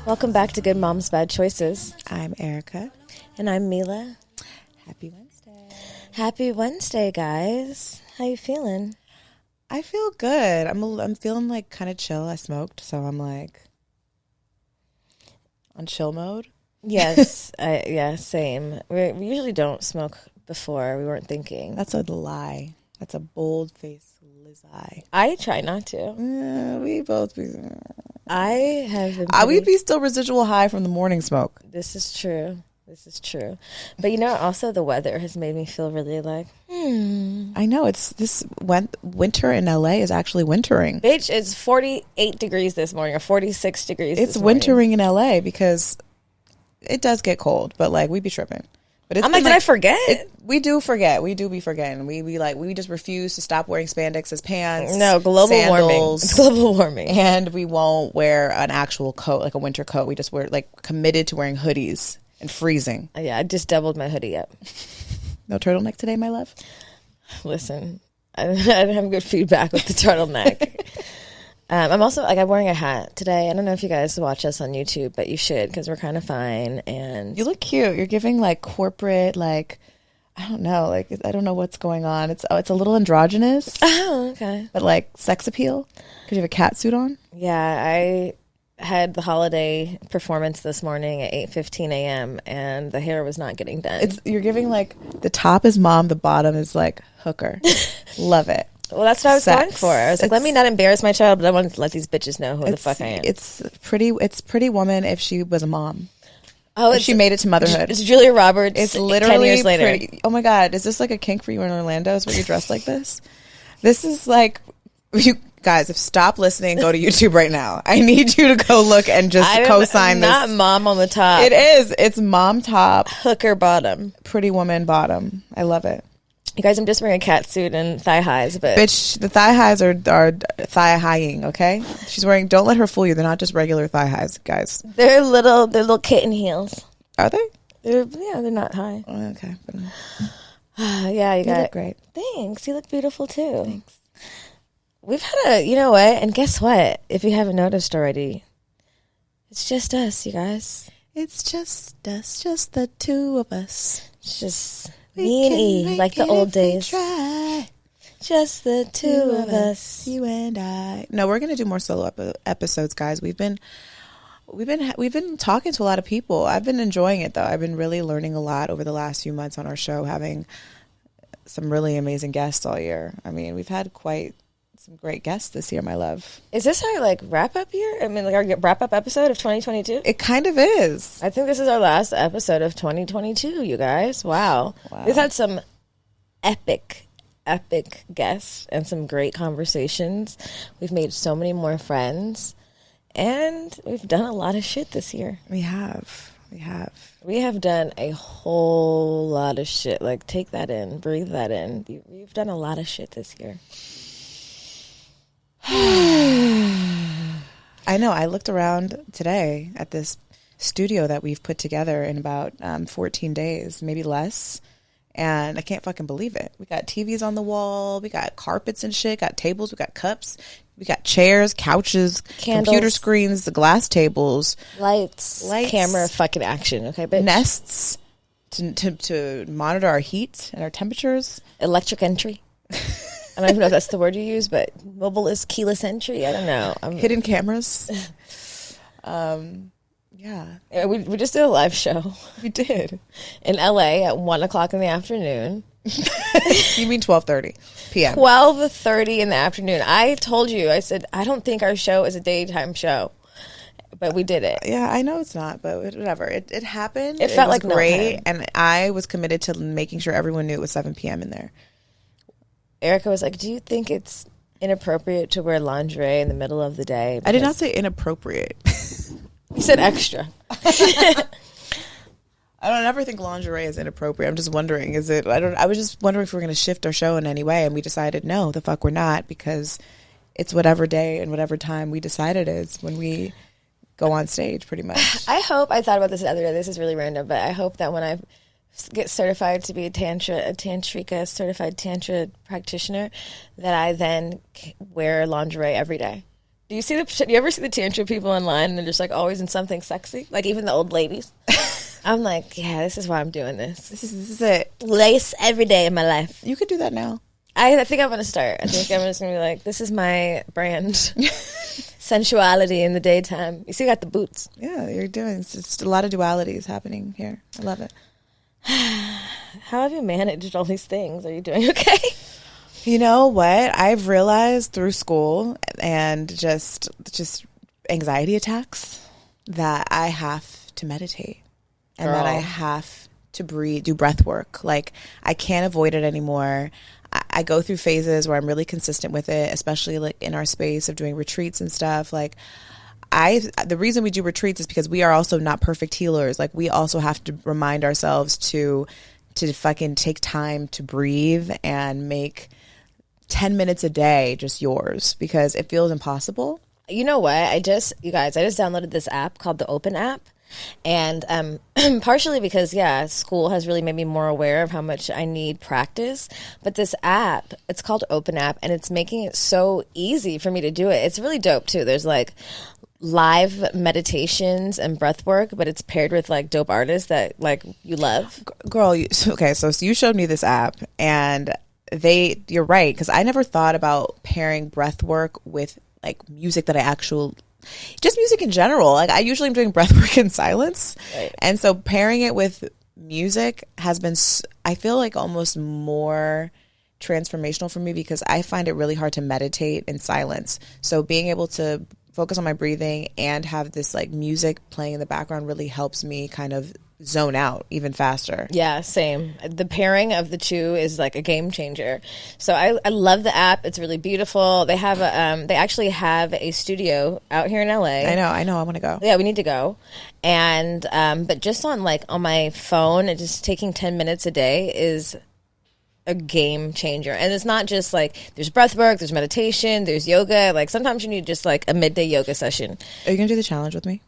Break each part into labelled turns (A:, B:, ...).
A: Welcome back to Good Moms, Bad Choices.
B: I'm Erica.
A: And I'm Milah.
B: Happy Wednesday.
A: Happy Wednesday, guys. How you feeling?
B: I feel good. I'm feeling like kind of chill. I smoked, so I'm like on chill mode.
A: Yes. Yeah, same. We usually don't smoke before. We weren't thinking.
B: That's a lie. That's a bold-faced lie.
A: I try not to.
B: We both be.
A: I have been
B: We'd be still residual high from the morning smoke.
A: This is true. But you know, also the weather has made me feel really like,
B: I know. Winter in LA is actually wintering.
A: Bitch, it's 48 degrees this morning or 46 degrees
B: It's
A: this morning.
B: wintering in LA because it does get cold, but like we be tripping. But
A: I'm like, did I forget?
B: We do forget. We do be forgetting. We just refuse to stop wearing spandex as pants.
A: No, global warming. It's global warming.
B: And we won't wear an actual coat, like a winter coat. We just wear committed to wearing hoodies and freezing.
A: Yeah, I just doubled my hoodie up.
B: No turtleneck today, my love?
A: Listen, I didn't have good feedback with the turtleneck. I'm also I'm wearing a hat today. I don't know if you guys watch us on YouTube, but you should because we're kind of fine. And
B: you look cute. You're giving corporate I don't know I don't know what's going on. It's a little androgynous.
A: Oh, okay.
B: But sex appeal because you have a cat suit on.
A: Yeah, I had the holiday performance this morning at 8:15 a.m. and the hair was not getting done.
B: You're giving the top is mom, the bottom is hooker. Love it.
A: Well, that's what I was going for. I was let me not embarrass my child, but I wanted to let these bitches know who the fuck I am.
B: It's Pretty Woman if she was a mom.
A: Oh,
B: she made it to motherhood.
A: It's Julia Roberts.
B: It's literally
A: 10 years later.
B: Pretty. Oh my God, is this a kink for you in Orlando? Is what you're dressed like this? This is you guys. If stop listening, go to YouTube right now. I need you to go look and just co-sign this.
A: Not mom on the top.
B: It is. It's mom top,
A: hooker bottom,
B: Pretty Woman bottom. I love it.
A: You guys, I'm just wearing a cat suit and thigh highs, but
B: bitch, the thigh highs are thigh highing. Okay, she's wearing. Don't let her fool you. They're not just regular thigh highs, guys.
A: They're little kitten heels.
B: Are they?
A: They're not high.
B: Oh, okay.
A: Yeah, you
B: look great.
A: Thanks. You look beautiful too.
B: Thanks.
A: We've had you know what? And guess what? If you haven't noticed already, it's just us, you guys.
B: It's just us, just the two of us.
A: It's just me and E, like the old days. Just the two of us,
B: you and I. No, we're gonna do more solo episodes, guys. We've been talking to a lot of people. I've been enjoying it though. I've been really learning a lot over the last few months on our show, having some really amazing guests all year. I mean, we've had quite some great guests this year, my love.
A: Is this our wrap up year? I mean, our wrap up episode of 2022?
B: It kind of is.
A: I think this is our last episode of 2022, you guys. Wow. We've had some epic guests and some great conversations. We've made so many more friends, and we've done a lot of shit this year.
B: We have
A: done a whole lot of shit. Take that in, breathe that in. We've done a lot of shit this year.
B: I know. I looked around today at this studio that we've put together in about 14 days, maybe less, and I can't fucking believe it. We got TVs on the wall, we got carpets and shit, got tables, we got cups, we got chairs, couches,
A: candles,
B: computer screens, the glass tables,
A: lights, camera, fucking action. Okay, bitch.
B: Nests to monitor our heat and our temperatures,
A: electric entry. I don't even know if that's the word you use, but mobile is keyless entry. I don't know.
B: Hidden cameras. Yeah.
A: We just did a live show.
B: We did.
A: In LA at 1 o'clock in the afternoon.
B: You mean 12:30 p.m.?
A: 12:30 in the afternoon. I told you, I said, I don't think our show is a daytime show. But we did it.
B: Yeah, I know it's not, but whatever. It happened.
A: It felt
B: was
A: like
B: great. And I was committed to making sure everyone knew it was 7 p.m. in there.
A: Erica was like, do you think it's inappropriate to wear lingerie in the middle of the day?
B: I did not say inappropriate.
A: You said extra.
B: I don't ever think lingerie is inappropriate. I'm just wondering, is it? I was just wondering if we're going to shift our show in any way, and we decided no, the fuck we're not, because it's whatever day and whatever time we decide it is when we go on stage, pretty much.
A: I thought about this the other day. This is really random, but I hope that when I get certified to be a tantrika, certified tantra practitioner, that I then wear lingerie every day. Do you ever see the tantra people online and they're just like always in something sexy? Like even the old ladies. I'm like, yeah, this is why I'm doing this.
B: This is it.
A: Lace every day in my life.
B: You could do that now.
A: I think I'm going to start. I think I'm just going to be like, this is my brand. Sensuality in the daytime. You see, I got the boots.
B: Yeah, you're doing. It's a lot of dualities happening here. I love it.
A: How have you managed all these things? Are you doing okay?
B: You know what? I've realized through school and just anxiety attacks that I have to meditate and that I have to do breath work. Like, I can't avoid it anymore. I go through phases where I'm really consistent with it, especially like in our space of doing retreats and stuff. Like, the reason we do retreats is because we are also not perfect healers. Like, we also have to remind ourselves to fucking take time to breathe and make 10 minutes a day just yours, because it feels impossible.
A: You know what? I just downloaded this app called the Open app. And partially because, school has really made me more aware of how much I need practice. But this app, it's called Open App, and it's making it so easy for me to do it. It's really dope, too. There's, like, live meditations and breath work, but it's paired with, like, dope artists that, like, you love.
B: Girl, so you showed me this app, and you're right, because I never thought about pairing breath work with, like, music that just music in general. Like, I usually am doing breath work in silence. Right. And so pairing it with music has been, I feel like, almost more transformational for me, because I find it really hard to meditate in silence. So being able to focus on my breathing and have this like music playing in the background really helps me kind of zone out even faster.
A: Yeah, same. The pairing of the two is like a game changer. So I love the app. It's really beautiful. They have they actually have a studio out here in LA.
B: I know. I want to go.
A: Yeah, we need to go. And but just on my phone, and just taking 10 minutes a day is a game changer. And it's not just like there's breath work, there's meditation, there's yoga. Like sometimes you need just like a midday yoga session.
B: Are you gonna do the challenge with me?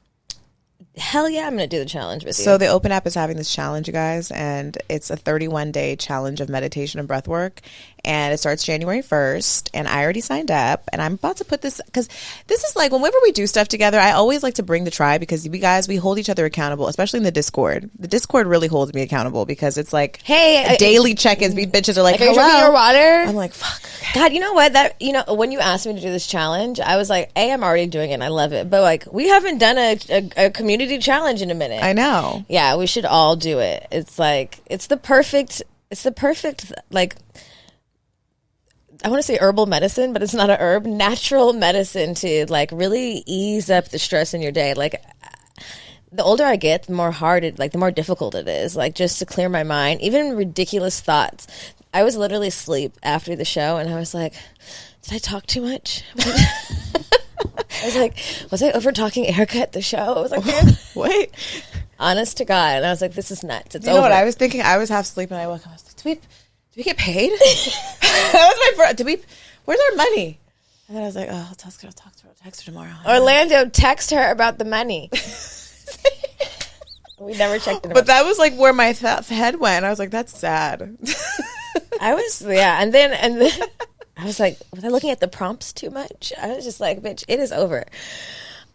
A: Hell yeah, I'm going to do the challenge with you.
B: So the Open app is having this challenge, you guys, and it's a 31-day challenge of meditation and breath work, and it starts January 1st, and I already signed up, and I'm about to put this, because this is like, whenever we do stuff together, I always like to bring the tribe, because we hold each other accountable, especially in the Discord. The Discord really holds me accountable, because it's like, hey, daily check-ins. We bitches are like,
A: hello. Are you drinking your water?
B: I'm like, fuck. Okay.
A: God, you know what? When you asked me to do this challenge, I was like, I'm already doing it, and I love it, but like, we haven't done a community challenge in a minute.
B: I know.
A: Yeah, we should all do it. It's like it's the perfect like, I want to say herbal medicine, but it's not a herb, natural medicine to like really ease up the stress in your day. Like the older I get, the more difficult it is, like just to clear my mind, even ridiculous thoughts. I was literally asleep after the show and I was like, did I talk too much? I was like, was I over talking Erica at the show? I was like,
B: wait.
A: Honest to God. And I was like, this is nuts. It's
B: you know
A: over.
B: What I was thinking? I was half asleep and I woke up. I was like, do we get paid? That was my first. Where's our money? And then I was like, oh, I'll text her tomorrow.
A: Orlando, text her about the money. We never checked it.
B: But that was like where my head went. I was like, that's sad.
A: I was, yeah. And then I was like, was I looking at the prompts too much? I was just like, bitch, it is over.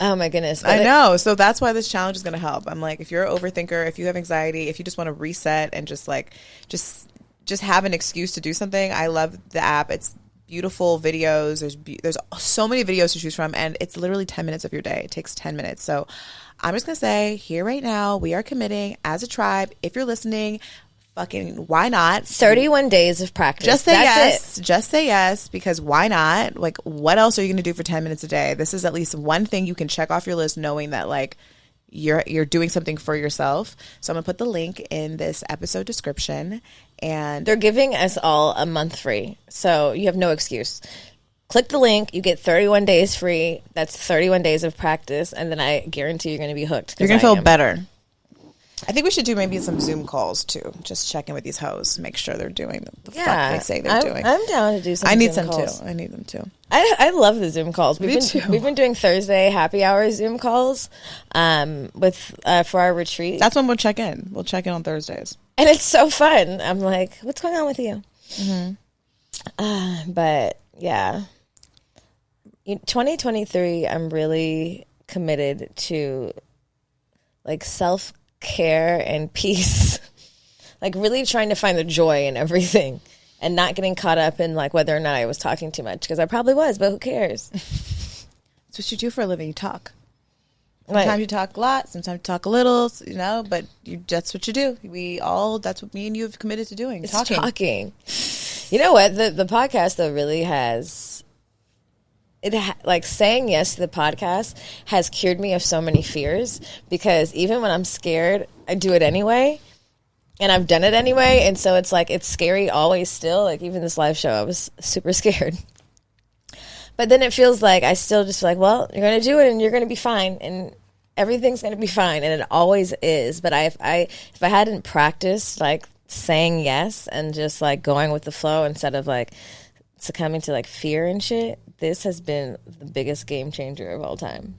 A: Oh my goodness.
B: I know. So that's why this challenge is going to help. I'm like, if you're an overthinker, if you have anxiety, if you just want to reset and just have an excuse to do something, I love the app. It's beautiful videos. There's so many videos to choose from, and it's literally 10 minutes of your day. It takes 10 minutes. So I'm just going to say here right now, we are committing as a tribe. If you're listening, fucking why not?
A: 31 days of practice.
B: Just say yes. Just say yes, because why not? Like, what else are you going to do for 10 minutes a day? This is at least one thing you can check off your list, knowing that like you're doing something for yourself. So I'm going to put the link in this episode description, and
A: they're giving us all a month free. So you have no excuse. Click the link, you get 31 days free. That's 31 days of practice, and then I guarantee you're going to be hooked.
B: You're going to feel better. I think we should do maybe some Zoom calls too. Just check in with these hoes, make sure they're doing the fuck they say they're doing.
A: I'm down to do some.
B: I need
A: Zoom
B: some
A: calls.
B: too. I need them too.
A: I love the Zoom calls.
B: Me too.
A: We've been doing Thursday happy hour Zoom calls for our retreat.
B: That's when we'll check in. We'll check in on Thursdays,
A: and it's so fun. I'm like, what's going on with you? Mm-hmm. But yeah. 2023, I'm really committed to like self-care and peace. Like really trying to find the joy in everything and not getting caught up in like whether or not I was talking too much, because I probably was, but who cares?
B: That's what you do for a living. You talk. Sometimes you talk a lot, sometimes you talk a little, but that's what you do. That's what me and you have committed to doing.
A: It's talking. You know what? The podcast though really has, like saying yes to the podcast has cured me of so many fears, because even when I'm scared, I do it anyway. And I've done it anyway. And so it's like, it's scary always still. Like even this live show, I was super scared. But then it feels like I still just feel like, well, you're going to do it and you're going to be fine. And everything's going to be fine. And it always is. But if I hadn't practiced like saying yes and just like going with the flow instead of like succumbing to like fear and shit, this has been the biggest game changer of all time.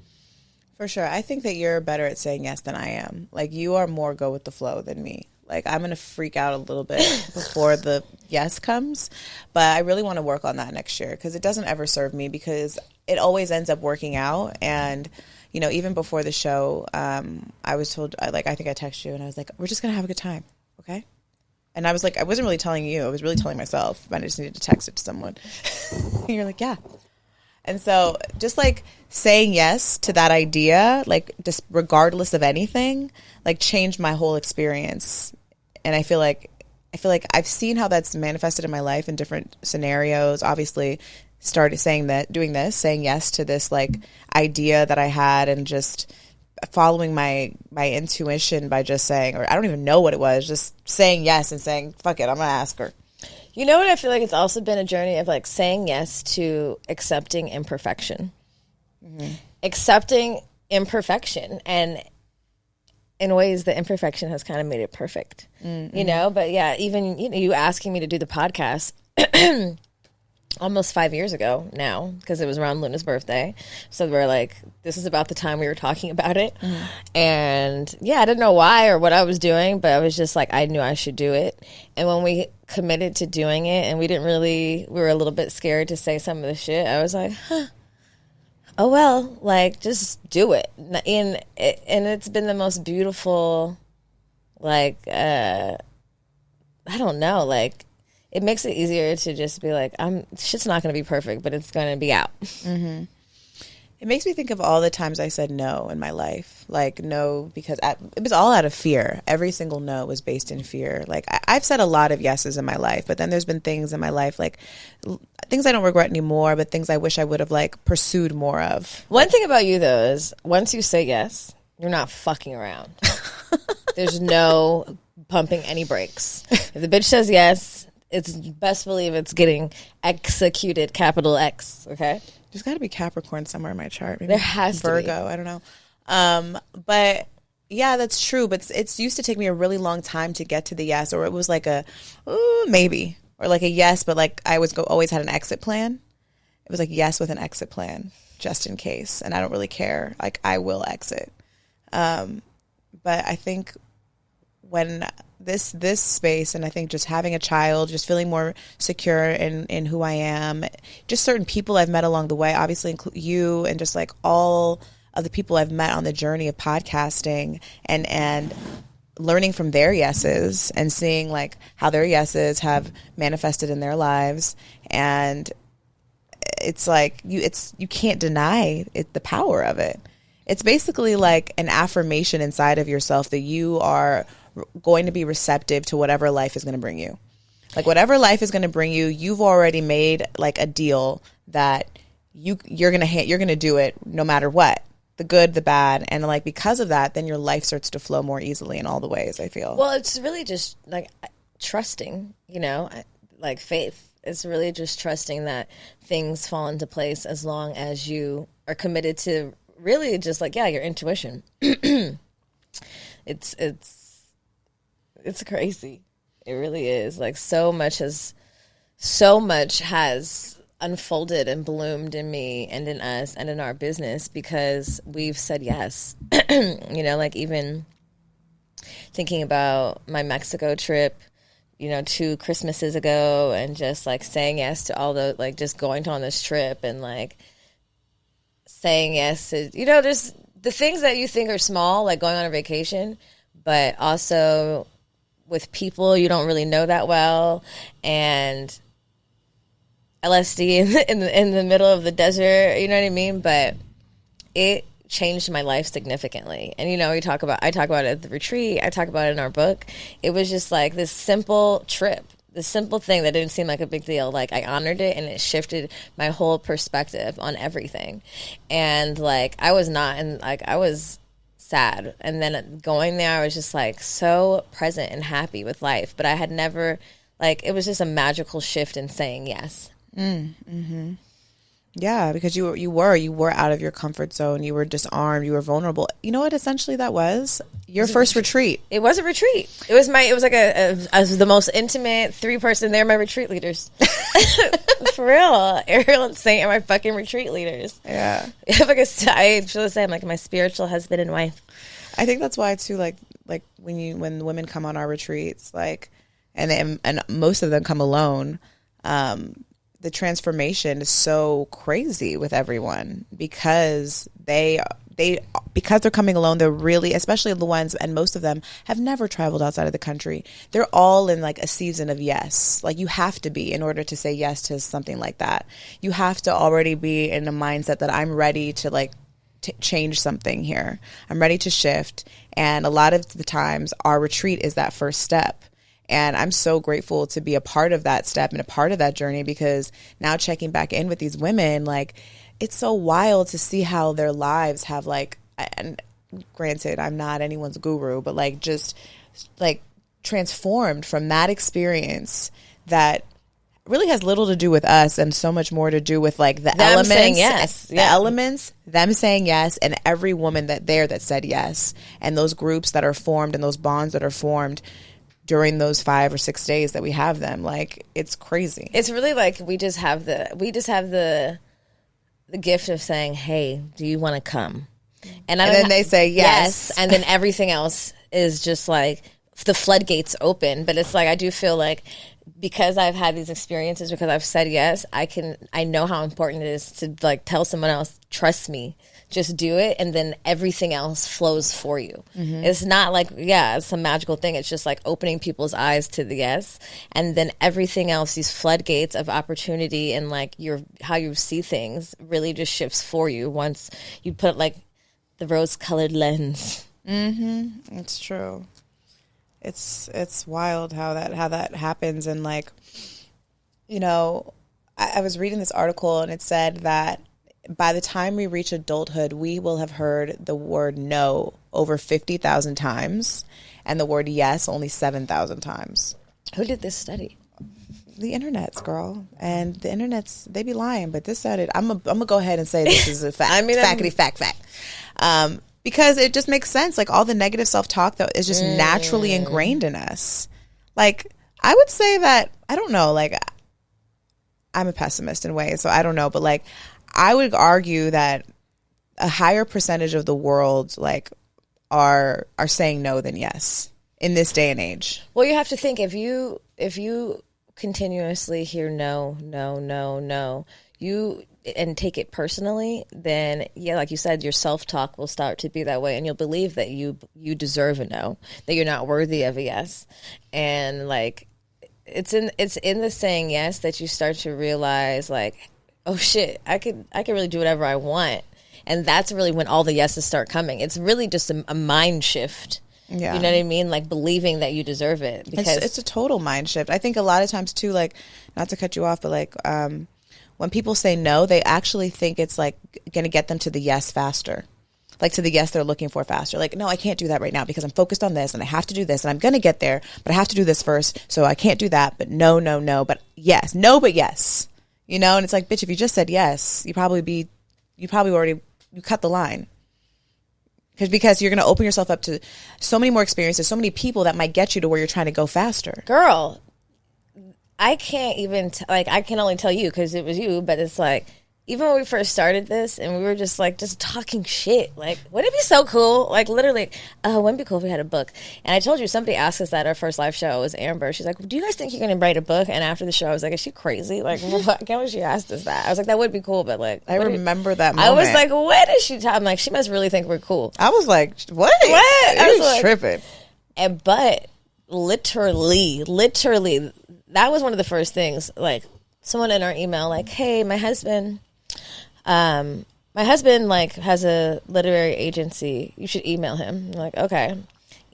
B: For sure. I think that you're better at saying yes than I am. Like you are more go with the flow than me. Like I'm going to freak out a little bit before the yes comes, but I really want to work on that next year, because it doesn't ever serve me, because it always ends up working out. And, even before the show, I was told, I think I texted you and I was like, we're just going to have a good time. Okay. And I was like, I wasn't really telling you, I was really telling myself, but I just needed to text it to someone. And you're like, yeah. And so just like saying yes to that idea, like just regardless of anything, like changed my whole experience. And I feel like I've seen how that's manifested in my life in different scenarios. Obviously started saying yes to this like idea that I had, and just following my intuition by just saying, or I don't even know what it was, just saying yes and saying, fuck it, I'm going to ask her.
A: You know what? I feel like it's also been a journey of like saying yes to accepting imperfection. Mm-hmm. Accepting imperfection, and in ways the imperfection has kind of made it perfect, but yeah, even, you asking me to do the podcast almost 5 years ago now, because it was around Luna's birthday. So we're like, this is about the time we were talking about it. Mm-hmm. And yeah, I didn't know why or what I was doing, but I was just like, I knew I should do it. And when we committed to doing it, and we were a little bit scared to say some of the shit, I was like, oh well, like just do it. And it's been the most beautiful, like I don't know, like it makes it easier to just be like, shit's not going to be perfect, but it's going to be out. Mm-hmm.
B: It makes me think of all the times I said no in my life. Like no, because it was all out of fear. Every single no was based in fear. Like I've said a lot of yeses in my life, but then there's been things in my life, like things I don't regret anymore, but things I wish I would have like pursued more of.
A: One thing about you though is once you say yes, you're not fucking around. There's no pumping any brakes. If the bitch says yes, it's best believe it's getting executed, capital X. Okay.
B: There's got to be Capricorn somewhere in my chart. Maybe
A: there has
B: Virgo,
A: to be.
B: I don't know. But yeah, that's true. But it's used to take me a really long time to get to the yes, or it was like a maybe, or like a yes, but like I always had an exit plan. It was like yes with an exit plan, just in case. And I don't really care. Like I will exit. But I think when this space, and I think just having a child, just feeling more secure in who I am, just certain people I've met along the way, obviously include you, and just like all of the people I've met on the journey of podcasting, and learning from their yeses and seeing like how their yeses have manifested in their lives. And it's like you can't deny it, the power of it. It's basically like an affirmation inside of yourself that you are going to be receptive to whatever life is going to bring you. Like whatever life is going to bring you, you've already made like a deal that you're going to do it no matter what, the good, the bad. And like, because of that, then your life starts to flow more easily in all the ways, I feel.
A: Well, it's really just like trusting, like faith. It's really just trusting that things fall into place as long as you are committed to really just like, your intuition. It's crazy. It really is. Like so much has unfolded and bloomed in me and in us and in our business because we've said yes. Like even thinking about my Mexico trip, 2 Christmases ago, and just like saying yes to all the, like just going on this trip and like saying yes to, you know, just the things that you think are small, like going on a vacation, but also with people you don't really know that well, and LSD in the middle of the desert, you know what I mean? But it changed my life significantly. And, you know, I talk about it at the retreat. I talk about it in our book. It was just like this simple trip, this simple thing that didn't seem like a big deal. Like, I honored it, and it shifted my whole perspective on everything. And, like, I was sad. And then going there, I was just, like, so present and happy with life. But I had never, like, it was just a magical shift in saying yes.
B: Mm-hmm. Yeah, because you were out of your comfort zone. You were disarmed. You were vulnerable. You know what? Essentially, that was your first retreat.
A: It was a retreat. It was like the most intimate 3-person. They're my retreat leaders. For real, Ariel and Saint are my fucking retreat leaders.
B: Yeah,
A: I feel the same. Like my spiritual husband and wife.
B: I think that's why too. Like when the women come on our retreats, like, and most of them come alone. The transformation is so crazy with everyone because they're coming alone. They're really, especially the ones, and most of them have never traveled outside of the country. They're all in like a season of yes. Like, you have to be in order to say yes to something like that. You have to already be in a mindset that I'm ready to like change something here. I'm ready to shift. And a lot of the times our retreat is that first step. And I'm so grateful to be a part of that step and a part of that journey, because now checking back in with these women, like, it's so wild to see how their lives have, like, and granted, I'm not anyone's guru, but like just like transformed from that experience that really has little to do with us and so much more to do with like the
A: them
B: elements,
A: saying yes.
B: them saying yes, and every woman that said yes, and those groups that are formed and those bonds that are formed during those 5 or 6 days that we have them. Like, it's crazy.
A: It's really like we just have the gift of saying, hey, do you want to come? And
B: then they say yes.
A: And then everything else is just like the floodgates open. But it's like, I do feel like because I've had these experiences, because I've said yes, I know how important it is to like tell someone else, trust me, just do it, and then everything else flows for you. Mm-hmm. It's not like, it's some magical thing. It's just like opening people's eyes to the yes, and then everything else, these floodgates of opportunity and like how you see things really just shifts for you once you put like the rose-colored lens.
B: Mm-hmm. It's true. It's wild how that happens. And like, you know, I was reading this article, and it said that by the time we reach adulthood, we will have heard the word no over 50,000 times and the word yes only 7,000 times.
A: Who did this study?
B: The internet's, girl. And the internet's, they be lying, but this said it. I'm gonna go ahead and say this is a fact. Fact. Because it just makes sense. Like, all the negative self-talk that is just naturally ingrained in us. Like, I would say that, I don't know, like, I'm a pessimist in ways, so I don't know, but like, I would argue that a higher percentage of the world like are saying no than yes in this day and age.
A: Well, you have to think, if you continuously hear no, and take it personally, then like you said, your self-talk will start to be that way, and you'll believe that you deserve a no, that you're not worthy of a yes. And like it's in the saying yes that you start to realize, like, oh shit, I could really do whatever I want. And that's really when all the yeses start coming. It's really just a mind shift. Yeah. You know what I mean? Like, believing that you deserve it. Because
B: it's a total mind shift. I think a lot of times too, like, not to cut you off, but like, when people say no, they actually think it's like going to get them to the yes faster. Like, to the yes they're looking for faster. Like, no, I can't do that right now because I'm focused on this and I have to do this and I'm going to get there, but I have to do this first. So I can't do that. But no, but yes. No, but yes. You know, and it's like, bitch, if you just said yes, you cut the line. Because you're going to open yourself up to so many more experiences, so many people that might get you to where you're trying to go faster.
A: Girl, I can't even, I can only tell you because it was you, but it's like, even when we first started this and we were just talking shit, like, wouldn't it be so cool? Like, literally, wouldn't it be cool if we had a book? And I told you, somebody asked us that our first live show was Amber. She's like, do you guys think you're going to write a book? And after the show, I was like, is she crazy? Like, why can't she ask us that? I was like, that would be cool, but like,
B: I remember that moment.
A: I was like, what is she talking? I'm like, she must really think we're cool.
B: I was like, what?
A: I was like,
B: tripping.
A: But literally, that was one of the first things. Like, someone in our email, like, hey, my husband like has a literary agency. You should email him. I'm like, okay.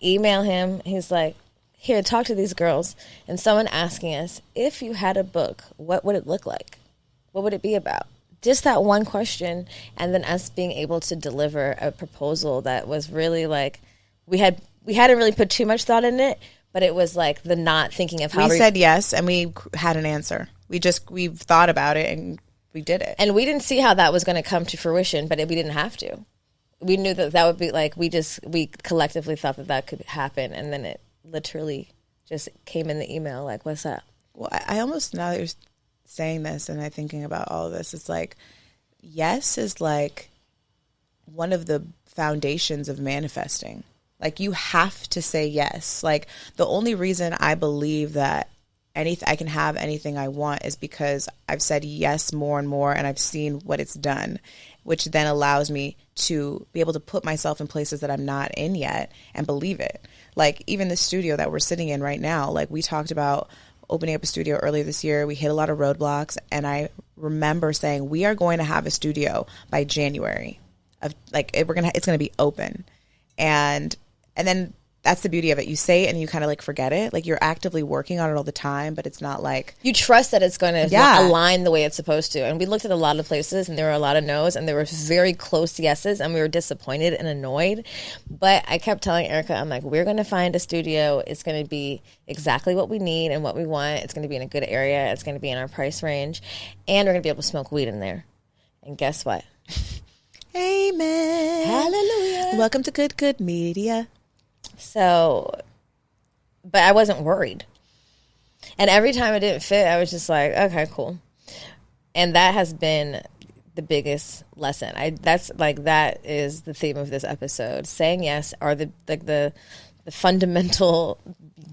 A: Email him. He's like, here, talk to these girls. And someone asking us, if you had a book, what would it look like? What would it be about? Just that one question, and then us being able to deliver a proposal that was really like, we hadn't really put too much thought in it, but it was like the not thinking of how
B: we said yes, and we had an answer. We thought about it and we did it.
A: And we didn't see how that was going to come to fruition, but we didn't have to. We knew that would be like, we collectively thought that could happen. And then it literally just came in the email like, what's up?
B: Well, I almost, now that you're saying this and I'm thinking about all of this, it's like, yes is like one of the foundations of manifesting. Like, you have to say yes. Like, the only reason I believe that I can have anything I want is because I've said yes more and more, and I've seen what it's done, which then allows me to be able to put myself in places that I'm not in yet and believe it. Like, even the studio that we're sitting in right now, like, we talked about opening up a studio earlier this year. We hit a lot of roadblocks, and I remember saying, we are going to have a studio by January. It's going to be open. And then that's the beauty of it. You say it and you kind of like forget it. Like, you're actively working on it all the time, but it's not like,
A: you trust that it's going to align the way it's supposed to. And we looked at a lot of places, and there were a lot of no's, and there were very close yeses, and we were disappointed and annoyed. But I kept telling Erica, I'm like, we're going to find a studio. It's going to be exactly what we need and what we want. It's going to be in a good area. It's going to be in our price range, and we're going to be able to smoke weed in there. And guess what?
B: Amen.
A: Hallelujah.
B: Welcome to Good Media.
A: So, but I wasn't worried. And every time it didn't fit, I was just like, okay, cool. And that has been the biggest lesson. That is the theme of this episode. Saying yes are the fundamental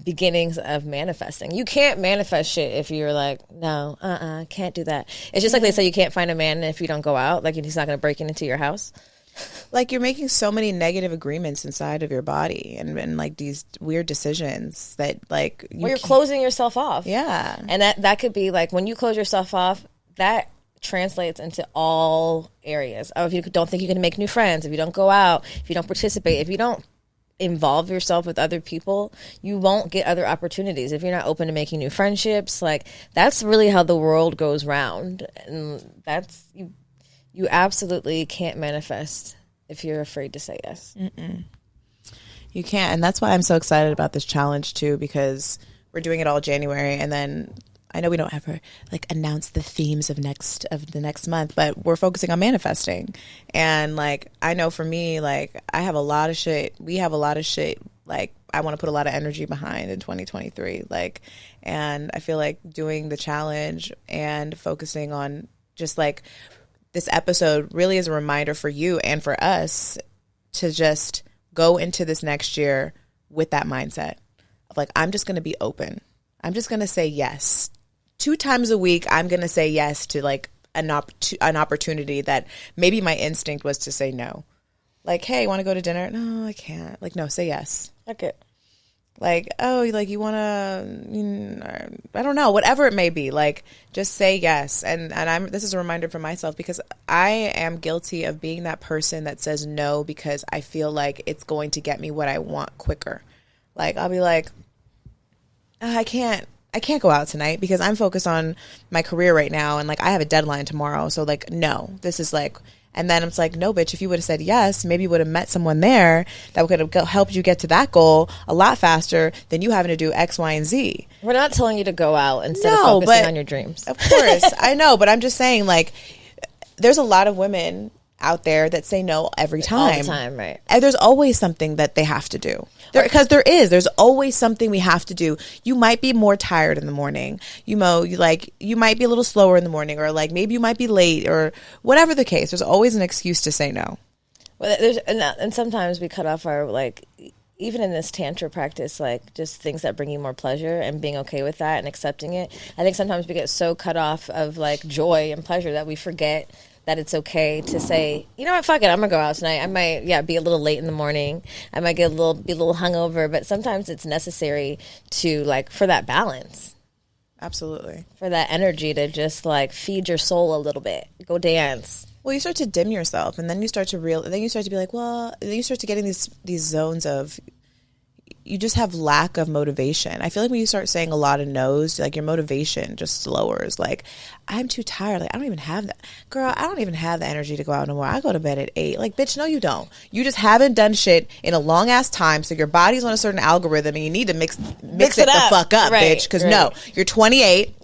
A: beginnings of manifesting. You can't manifest shit if you're like, no, can't do that. It's just like they say you can't find a man if you don't go out. Like, he's not going to break into your house.
B: Like, you're making so many negative agreements inside of your body and like these weird decisions that like
A: you're closing yourself off.
B: Yeah.
A: And that could be like, when you close yourself off, that translates into all areas. If you don't think you can make new friends, if you don't go out, if you don't participate, if you don't involve yourself with other people, you won't get other opportunities. If you're not open to making new friendships, like, that's really how the world goes round. And that's you absolutely can't manifest if you're afraid to say yes.
B: Mm-mm. You can't. And that's why I'm so excited about this challenge too, because we're doing it all January. And then I know we don't ever like announce the themes of the next month, but we're focusing on manifesting. And like, I know for me, like, I have a lot of shit. We have a lot of shit. Like, I want to put a lot of energy behind in 2023. Like, and I feel like doing the challenge and focusing on just like, this episode really is a reminder for you and for us to just go into this next year with that mindset of like, I'm just going to be open. I'm just going to say yes. 2 times a week, I'm going to say yes to like an opportunity that maybe my instinct was to say no. Like, hey, want to go to dinner? No, I can't. Like, no, say yes.
A: Okay.
B: Like, oh, like, you want to, I don't know, whatever it may be. Like, just say yes. And this is a reminder for myself, because I am guilty of being that person that says no because I feel like it's going to get me what I want quicker. Like, I'll be like, I can't go out tonight because I'm focused on my career right now. And like, I have a deadline tomorrow. So like, no, this is like, and then it's like, no, bitch, if you would have said yes, maybe you would have met someone there that could have helped you get to that goal a lot faster than you having to do X, Y, and Z.
A: We're not telling you to go out instead of focusing on your dreams.
B: Of course, I know, but I'm just saying, like, there's a lot of women out there that say no every time.
A: All the time, right.
B: And there's always something that they have to do. Because there's always something we have to do. You might be more tired in the morning. You might be a little slower in the morning, or like maybe you might be late, or whatever the case. There's always an excuse to say no.
A: Well, and sometimes we cut off our, like, even in this tantra practice, like just things that bring you more pleasure and being okay with that and accepting it. I think sometimes we get so cut off of like joy and pleasure that we forget that it's okay to say, you know what, fuck it, I'm gonna go out tonight. I might, be a little late in the morning. I might be a little hungover, but sometimes it's necessary to, like, for that balance.
B: Absolutely.
A: For that energy to just, like, feed your soul a little bit. Go dance.
B: Well, you start to dim yourself, and then you start to be like, well, then you start to getting these zones of, you just have lack of motivation. I feel like when you start saying a lot of no's, like, your motivation just lowers. Like, I'm too tired. Like, I don't even have that. Girl, I don't even have the energy to go out no more. I go to bed at 8. Like, bitch, no, you don't. You just haven't done shit in a long ass time. So your body's on a certain algorithm, and you need to mix it the fuck up, right, bitch. Because no, you're 28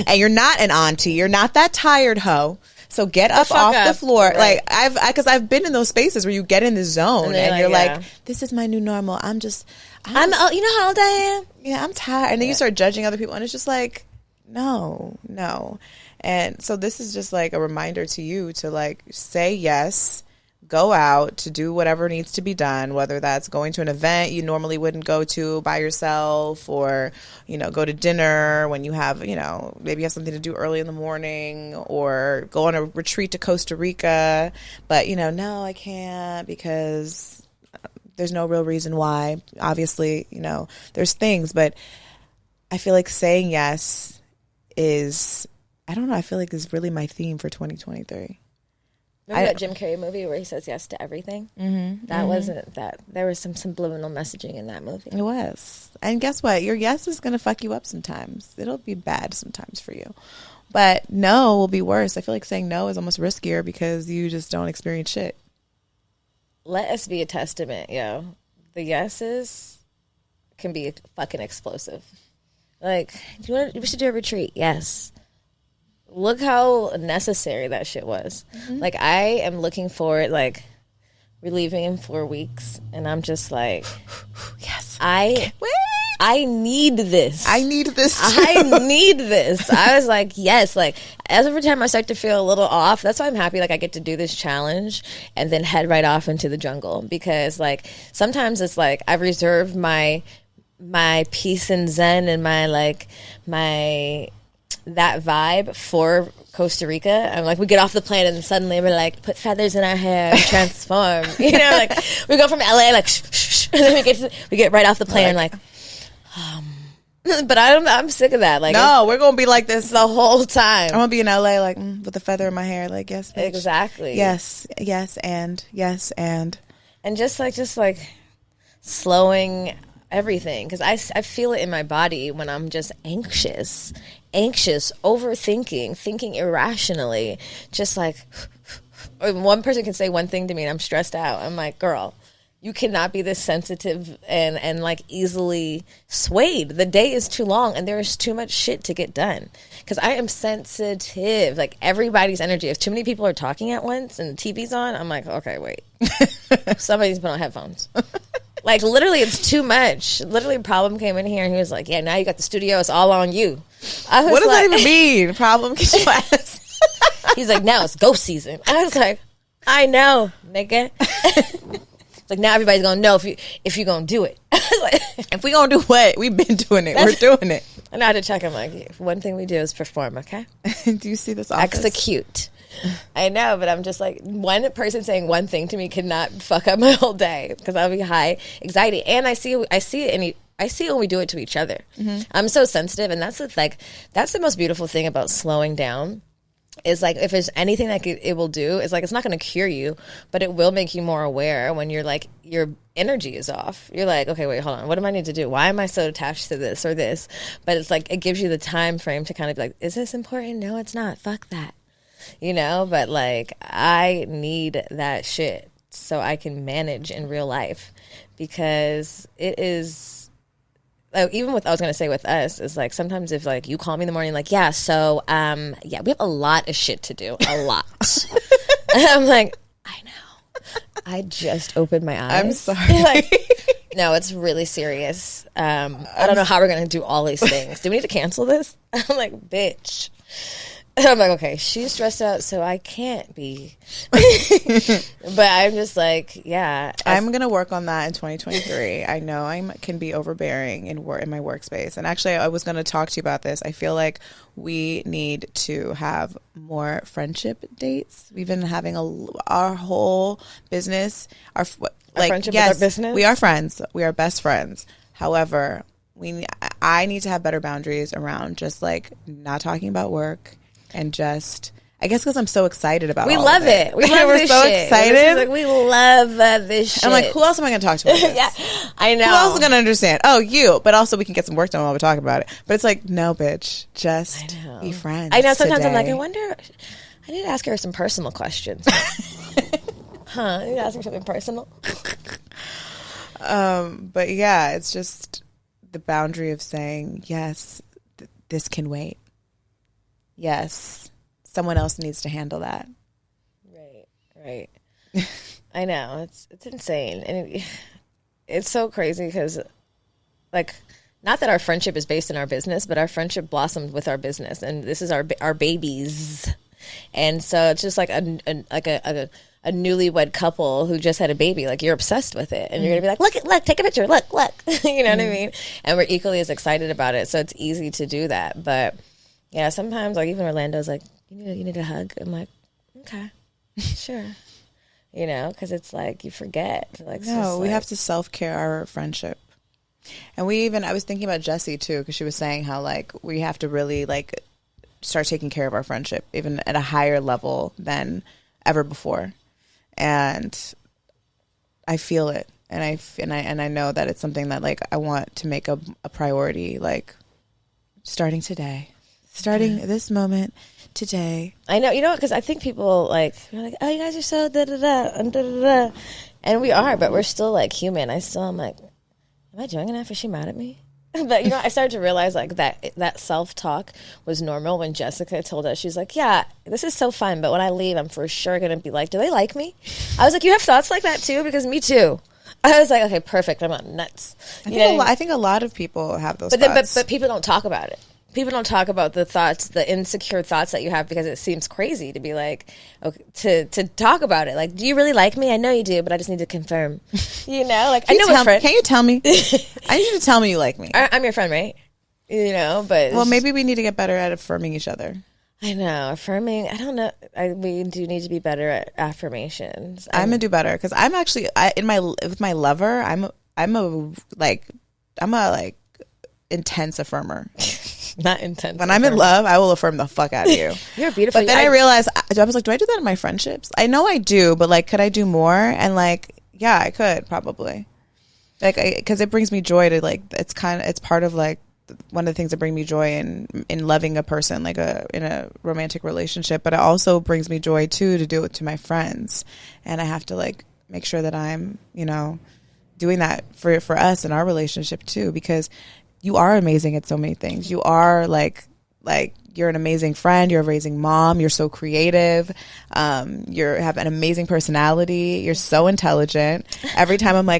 B: and you're not an auntie. You're not that tired hoe. So get up off the floor. Right. Like, because I've been in those spaces where you get in the zone and you're like, this is my new normal. I'm you know how old I am? Yeah, I'm tired. And then you start judging other people, and it's just like, no. And so this is just like a reminder to you to, like, say yes, go out to do whatever needs to be done, whether that's going to an event you normally wouldn't go to by yourself, or, go to dinner when you have, maybe you have something to do early in the morning, or go on a retreat to Costa Rica. But, no, I can't because there's no real reason why. Obviously, there's things, but I feel like saying yes is, I don't know, I feel like is really my theme for 2023.
A: Remember that Jim Carrey movie where he says yes to everything? Mm-hmm. That wasn't that. There was some subliminal messaging in that movie.
B: It was. And guess what? Your yes is going to fuck you up sometimes. It'll be bad sometimes for you. But no will be worse. I feel like saying no is almost riskier because you just don't experience shit.
A: Let us be a testament, yo. The yeses can be fucking explosive. Like, we should do a retreat. Yes. Look how necessary that shit was. Mm-hmm. Like, I am looking forward, like, we're leaving in 4 weeks, and I'm just like, yes, I need this.
B: I need this too.
A: I need this. I was like, yes. Like, as every time I start to feel a little off, that's why I'm happy, like, I get to do this challenge and then head right off into the jungle. Because, like, sometimes it's like I've reserved my peace and zen and that vibe for Costa Rica. I'm like, we get off the plane and suddenly we're like, put feathers in our hair and transform. Like, we go from LA, like, shh, shh, and then we get right off the plane, like but I'm sick of that. Like,
B: no, we're gonna be like this
A: the whole time.
B: I'm gonna be in LA, like, with a feather in my hair, like, yes, bitch.
A: Exactly.
B: Yes, and
A: just like slowing everything, because I feel it in my body when I'm just anxious, overthinking, thinking irrationally, just like, one person can say one thing to me and I'm stressed out. I'm like, girl, you cannot be this sensitive and like easily swayed. The day is too long and there is too much shit to get done. Because I am sensitive. Like, everybody's energy. If too many people are talking at once and the TV's on, I'm like, okay, wait. Somebody's put on headphones. Like, literally, it's too much. Literally, Problem came in here and he was like, yeah, now you got the studio. It's all on you. I was
B: what does
A: like,
B: that even mean? Problem? Get your ass.
A: He's like, now it's ghost season. I was like, I know, nigga. Like, now everybody's going to know if you're going to do it. I was like,
B: if we going to do what? We've been doing it. We're doing it.
A: And I had to check. I'm like, one thing we do is perform, okay?
B: Do you see this office?
A: Execute. I know, but I'm just like, one person saying one thing to me could not fuck up my whole day, because I'll be high anxiety. And I see it when we do it to each other. Mm-hmm. I'm so sensitive, and that's the most beautiful thing about slowing down. Is like, if there's anything that it will do, it's like, it's not going to cure you, but it will make you more aware when you're like, your energy is off. You're like, okay, wait, hold on. What do I need to do? Why am I so attached to this or this? But it's like, it gives you the time frame to kind of be like, is this important? No, it's not. Fuck that. But like, I need that shit so I can manage in real life, because it is, like, even with, I was going to say with us, is like, sometimes if like you call me in the morning, like, yeah, so, we have a lot of shit to do, a lot. And I'm like, I I just opened my eyes.
B: I'm sorry.
A: No, it's really serious. I don't know how we're going to do all these things. Do we need to cancel this? I'm like, bitch. I'm like, okay, she's stressed out, so I can't be. But I'm just like, yeah.
B: I'm going to work on that in 2023. I know I can be overbearing in my workspace. And actually, I was going to talk to you about this. I feel like we need to have more friendship dates. We've been having our whole business, our friendship with our business? We are friends. We are best friends. However, I need to have better boundaries around just like not talking about work. And just, I guess because I'm so excited about it.
A: We love it. We love this
B: so
A: shit.
B: excited.
A: Like, we love this shit.
B: I'm like, who else am I going to talk to about this?
A: Yeah, I know.
B: Who else is going to understand? Oh, you. But also we can get some work done while we talk about it. But it's like, no, bitch. Just be friends.
A: I know. Sometimes
B: today.
A: I'm like, I wonder, I need to ask her some personal questions. I need to ask her something personal.
B: But yeah, it's just the boundary of saying, yes, this can wait. Yes, someone else needs to handle that.
A: Right. I know, it's insane, and it's so crazy because, like, not that our friendship is based in our business, but our friendship blossomed with our business, and this is our babies, and so it's just like a newlywed couple who just had a baby. Like, you're obsessed with it, and you're gonna be like, look, take a picture, look, you know what I mean? And we're equally as excited about it, so it's easy to do that, but. Yeah, sometimes, like, even Orlando's like, you need a hug. I'm like, okay, sure. You know, because it's like, you forget. Like,
B: no, we have to self-care our friendship. And I was thinking about Jessie, too, because she was saying how, like, we have to really, like, start taking care of our friendship, even at a higher level than ever before. And I feel it. And I know that it's something that, like, I want to make a priority, like, starting today. Starting this moment today.
A: I know, you know, because I think people like, you're like, oh, you guys are so da-da-da, and da-da-da. And we are, but we're still, like, human. I'm like, am I doing enough? Is she mad at me? But, you know, I started to realize, like, that self-talk was normal when Jessica told us. She's like, yeah, this is so fun, but when I leave, I'm for sure going to be like, do they like me? I was like, you have thoughts like that, too? Because me, too. I was like, okay, perfect. I'm not nuts.
B: I think a lot of people have those thoughts.
A: But people don't talk about it. People don't talk about the thoughts, the insecure thoughts that you have, because it seems crazy to be like, okay, to talk about it. Like, do you really like me? I know you do, but I just need to confirm. You know, like, I know we're friends.
B: Can you tell me? I need you to tell me you like me.
A: I'm your friend, right? You know, but
B: well, maybe we need to get better at affirming each other.
A: I know, affirming. I don't know. We do need to be better at affirmations.
B: I'm gonna do better because I'm actually with my lover. I'm a intense affirmer.
A: Not intense.
B: When I'm in love, I will affirm the fuck out of you.
A: You're beautiful.
B: But then I realized, I was like, do I do that in my friendships? I know I do, but like, could I do more? And like, yeah, I could probably. Like, because it brings me joy to like, it's part of like one of the things that bring me joy in loving a person, like in a romantic relationship. But it also brings me joy too to do it to my friends, and I have to like make sure that I'm, you know, doing that for us in our relationship too, because you are amazing at so many things. You are like you're an amazing friend. You're a raising mom. You're so creative. You have an amazing personality. You're so intelligent. Every time I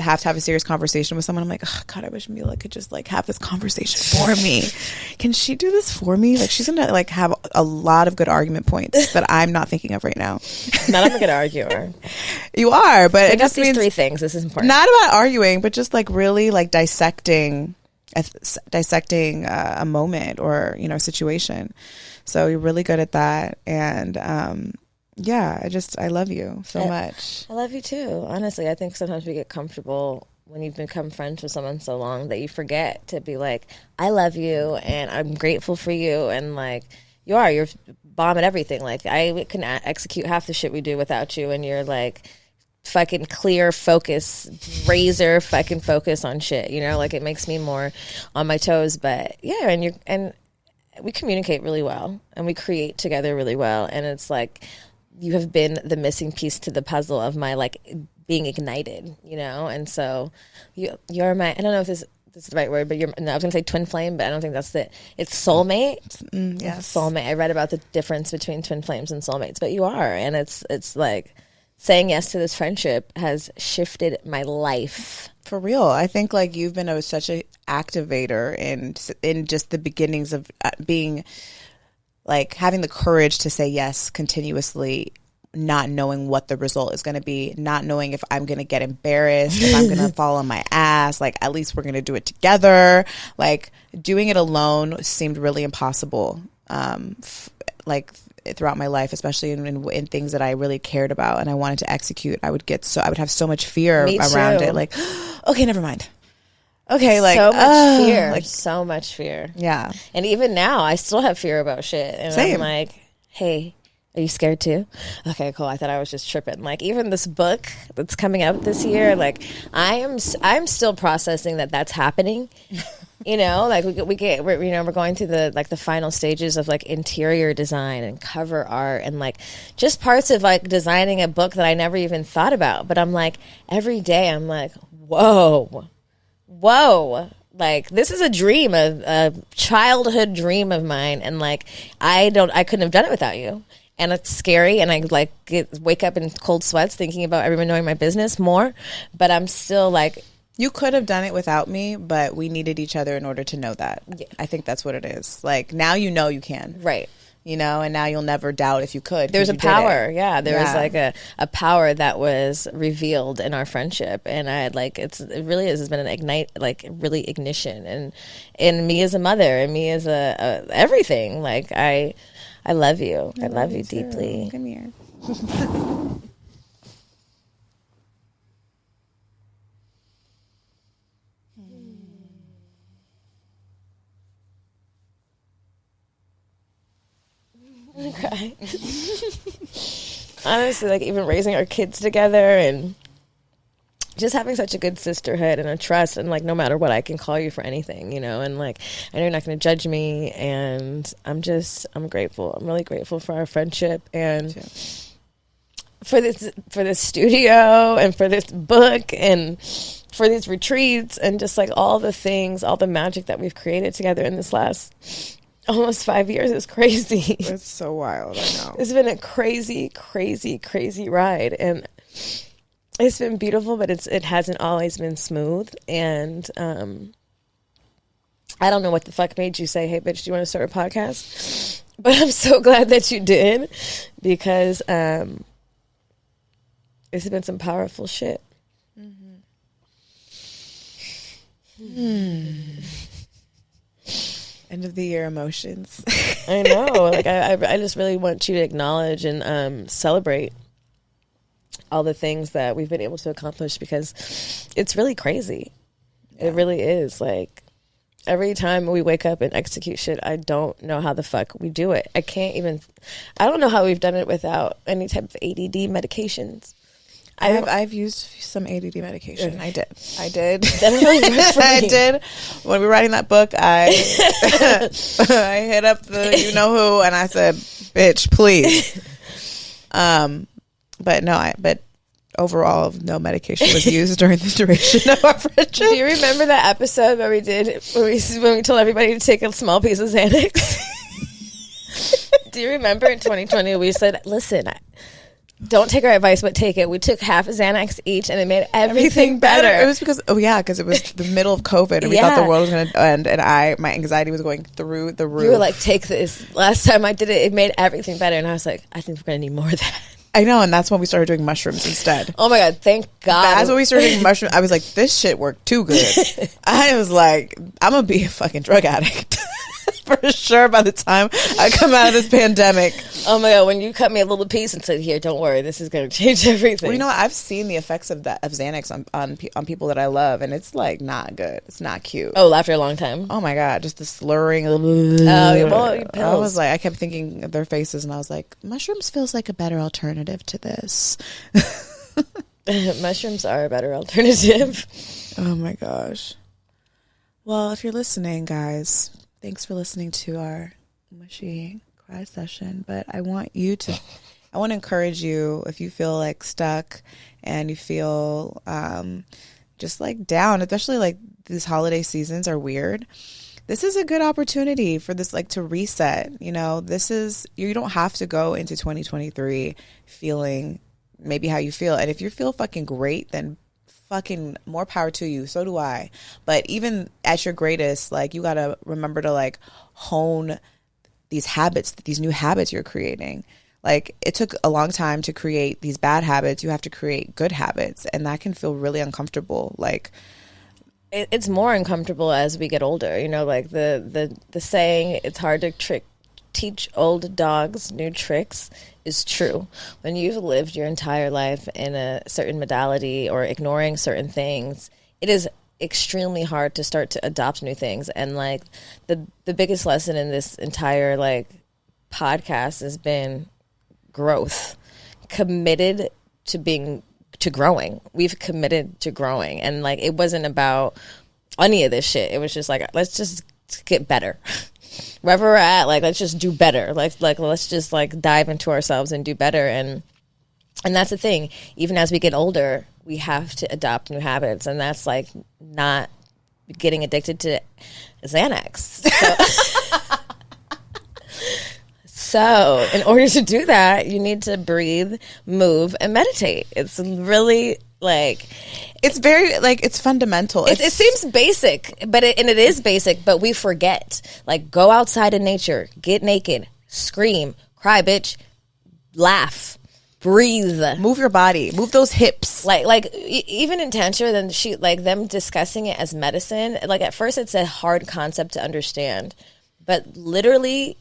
B: have to have a serious conversation with someone, I'm like, oh God, I wish Milah could just like have this conversation for me. Can she do this for me? Like, she's gonna like have a lot of good argument points that I'm not thinking of right now.
A: Not I'm a good arguer.
B: You are, but it just means
A: three things. This is important.
B: Not about arguing, but just like really like dissecting a moment or, you know, situation. So you're really good at that. And yeah, I love you so much.
A: I love you too. Honestly, I think sometimes we get comfortable when you've become friends with someone so long that you forget to be like, I love you and I'm grateful for you. And like, you're bomb at everything. Like, I can execute half the shit we do without you, and you're like fucking clear focus, razor fucking focus on shit, you know, like it makes me more on my toes. But yeah, and we communicate really well and we create together really well, and it's like you have been the missing piece to the puzzle of my like being ignited, you know. And so you're my, I don't know if this is the right word, but I was gonna say twin flame, but I don't think that's it's soulmate. Yes, soulmate. I read about the difference between twin flames and soulmates, but you are, and it's like saying yes to this friendship has shifted my life.
B: For real. I think like you've been such an activator in just the beginnings of being like having the courage to say yes continuously, not knowing what the result is going to be, not knowing if I'm going to get embarrassed, if I'm going to fall on my ass, like at least we're going to do it together. Like doing it alone seemed really impossible. Like throughout my life, especially in things that I really cared about and I wanted to execute, I would have so much fear around it. Like, okay, never mind. Okay, like
A: so much fear, like so much fear.
B: Yeah,
A: and even now, I still have fear about shit. And
B: Same.
A: I'm like, hey, are you scared too? Okay, cool. I thought I was just tripping. Like even this book that's coming out this year, like I'm still processing that's happening. You know, like we're going through the final stages of like interior design and cover art and like just parts of like designing a book that I never even thought about. But I'm like every day I'm like, whoa, like this is a dream, a childhood dream of mine, and like I couldn't have done it without you. And it's scary, and I like wake up in cold sweats thinking about everyone knowing my business more. But I'm still like.
B: You could have done it without me, but we needed each other in order to know that.
A: Yeah.
B: I think that's what it is. Like, now you know you can.
A: Right.
B: You know, and now you'll never doubt if you could.
A: There's a power. Yeah. There was like a power that was revealed in our friendship. And I had like, it really is, it's been an really ignition. And in me as a mother and me as a everything. Like, I love you. I love you deeply.
B: Come here.
A: Cry. Honestly, like even raising our kids together and just having such a good sisterhood and a trust, and like no matter what, I can call you for anything, you know, and like I know you're not going to judge me, and I'm grateful. I'm really grateful for our friendship and for this studio and for this book and for these retreats and just like all the things, all the magic that we've created together in this last almost 5 years is crazy.
B: It's so wild. I know.
A: It's been a crazy, crazy, crazy ride. And it's been beautiful, but it hasn't always been smooth. And I don't know what the fuck made you say, hey, bitch, do you want to start a podcast? But I'm so glad that you did, because it's been some powerful shit.
B: End of the year emotions.
A: I know. Like I just really want you to acknowledge and celebrate all the things that we've been able to accomplish, because it's really crazy. Yeah. It really is. Like every time we wake up and execute shit, I don't know how the fuck we do it. I don't know how we've done it without any type of ADD medications.
B: I've used some ADD medication. I did.
A: That really worked for me.
B: I did. When we were writing that book, I I hit up the you know who, and I said, "Bitch, please." But overall, no medication was used during the duration of our friendship.
A: Do you remember that episode where we told everybody to take a small piece of Xanax? Do you remember in 2020 we said, "Listen, don't take our advice, but take it." We took half a Xanax each, and it made everything better.
B: It was because it was the middle of COVID, and we thought the world was going to end, and my anxiety was going through the roof.
A: You were like, "Take this." Last time I did it, it made everything better, and I was like, "I think we're going to need more of that."
B: I know, and that's when we started doing mushrooms instead.
A: Oh my God, thank God.
B: That's when we started doing mushrooms. I was like, this shit worked too good. I was like, I'm going to be a fucking drug addict. For sure by the time I come out of this pandemic.
A: Oh my God, when you cut me a little piece and said, here, don't worry, this is going to change everything.
B: Well, you know what? I've seen the effects of Xanax on people that I love, and it's like not good. It's not cute.
A: Oh, after a long time?
B: Oh my God, just the slurring.
A: Pills.
B: I was like, I kept thinking of their faces, and I was like, mushrooms feels like a better alternative to this.
A: Mushrooms are a better alternative.
B: Oh my gosh. Well, if you're listening, guys, thanks for listening to our mushy cry session. But I want to encourage you, if you feel like stuck and you feel just like down, especially like these holiday seasons are weird. This is a good opportunity for this, like, to reset. You know, you don't have to go into 2023 feeling maybe how you feel. And if you feel fucking great, then fucking more power to you. So do I. But even at your greatest, like, you got to remember to like hone these habits, these new habits you're creating. Like, it took a long time to create these bad habits. You have to create good habits, and that can feel really uncomfortable. Like,
A: it's more uncomfortable as we get older. You know, like the saying, it's hard to teach old dogs new tricks is true. When you've lived your entire life in a certain modality or ignoring certain things, it is extremely hard to start to adopt new things. And like the biggest lesson in this entire like podcast has been growth. Committed to growing. We've committed to growing. And like, it wasn't about any of this shit. It was just like, let's just get better. Wherever we're at, like, let's just do better. Like let's just like dive into ourselves and do better. And that's the thing. Even as we get older, we have to adopt new habits. And that's like not getting addicted to Xanax. So in order to do that, you need to breathe, move, and meditate. It's really like,
B: it's very like, it's fundamental.
A: It seems basic, but it is basic, but we forget. Like, go outside in nature, get naked, scream, cry, bitch, laugh, breathe,
B: move your body, move those hips.
A: Like even in Tantra, then them discussing it as medicine. Like, at first it's a hard concept to understand, but literally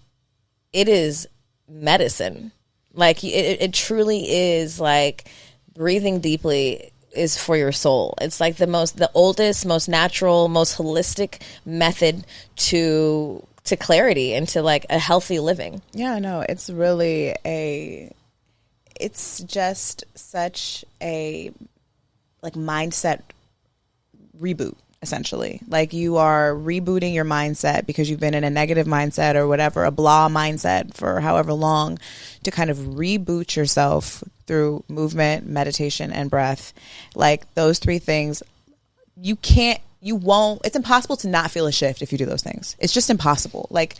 A: it is medicine. Like, it truly is. Like, breathing deeply is for your soul. It's like the oldest, most natural, most holistic method to clarity and to like a healthy living.
B: Yeah, no, it's really it's just such a like mindset reboot. Essentially, like, you are rebooting your mindset because you've been in a negative mindset or whatever, a blah mindset for however long, to kind of reboot yourself through movement, meditation, and breath. Like, those three things, it's impossible to not feel a shift if you do those things. It's just impossible. Like,